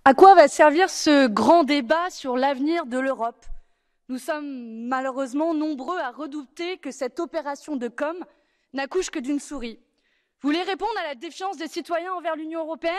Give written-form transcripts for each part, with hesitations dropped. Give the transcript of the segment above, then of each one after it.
À quoi va servir ce grand débat sur l'avenir de l'Europe? Nous sommes malheureusement nombreux à redouter que cette opération de com n'accouche que d'une souris. Vous voulez répondre à la défiance des citoyens envers l'Union européenne?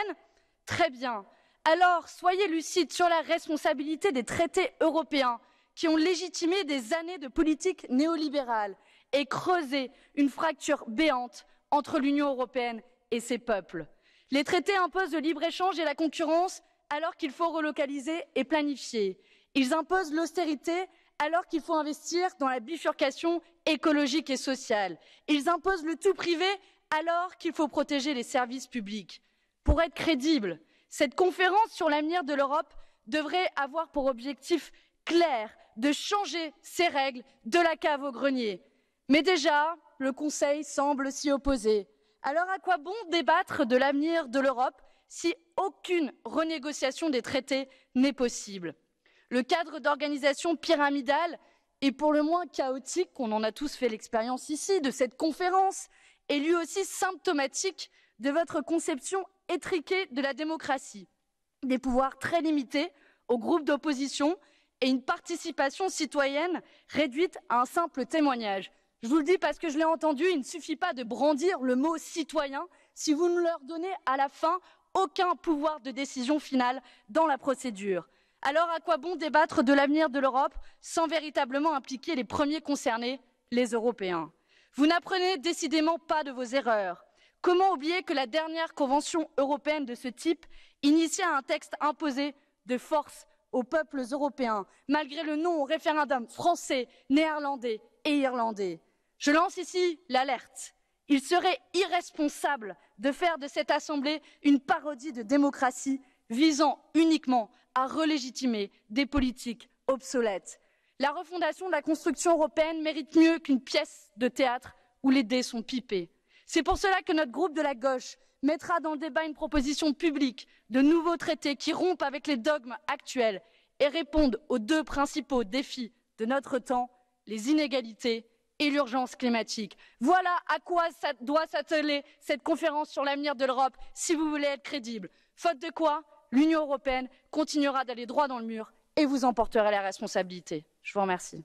Très bien. Alors, soyez lucides sur la responsabilité des traités européens qui ont légitimé des années de politique néolibérale et creusé une fracture béante entre l'Union européenne et ses peuples. Les traités imposent le libre-échange et la concurrence alors qu'il faut relocaliser et planifier. Ils imposent l'austérité alors qu'il faut investir dans la bifurcation écologique et sociale. Ils imposent le tout privé alors qu'il faut protéger les services publics. Pour être crédible, cette conférence sur l'avenir de l'Europe devrait avoir pour objectif clair de changer ces règles de la cave au grenier. Mais déjà, le Conseil semble s'y opposer. Alors à quoi bon débattre de l'avenir de l'Europe si aucune renégociation des traités n'est possible? Le cadre d'organisation pyramidale et pour le moins chaotique, on en a tous fait l'expérience ici, de cette conférence, est lui aussi symptomatique de votre conception étriquée de la démocratie. Des pouvoirs très limités aux groupes d'opposition et une participation citoyenne réduite à un simple témoignage. Je vous le dis parce que je l'ai entendu, il ne suffit pas de brandir le mot citoyen si vous ne leur donnez à la fin aucun pouvoir de décision finale dans la procédure. Alors à quoi bon débattre de l'avenir de l'Europe sans véritablement impliquer les premiers concernés, les Européens? Vous n'apprenez décidément pas de vos erreurs. Comment oublier que la dernière convention européenne de ce type initia un texte imposé de force aux peuples européens, malgré le non au référendum français, néerlandais et irlandais? Je lance ici l'alerte. Il serait irresponsable de faire de cette Assemblée une parodie de démocratie visant uniquement à relégitimer des politiques obsolètes. La refondation de la construction européenne mérite mieux qu'une pièce de théâtre où les dés sont pipés. C'est pour cela que notre groupe de la gauche mettra dans le débat une proposition publique de nouveaux traités qui rompent avec les dogmes actuels et répondent aux deux principaux défis de notre temps, les inégalités et l'urgence climatique. Voilà à quoi doit s'atteler cette conférence sur l'avenir de l'Europe si vous voulez être crédible. Faute de quoi, l'Union européenne continuera d'aller droit dans le mur et vous en porterez la responsabilité. Je vous remercie.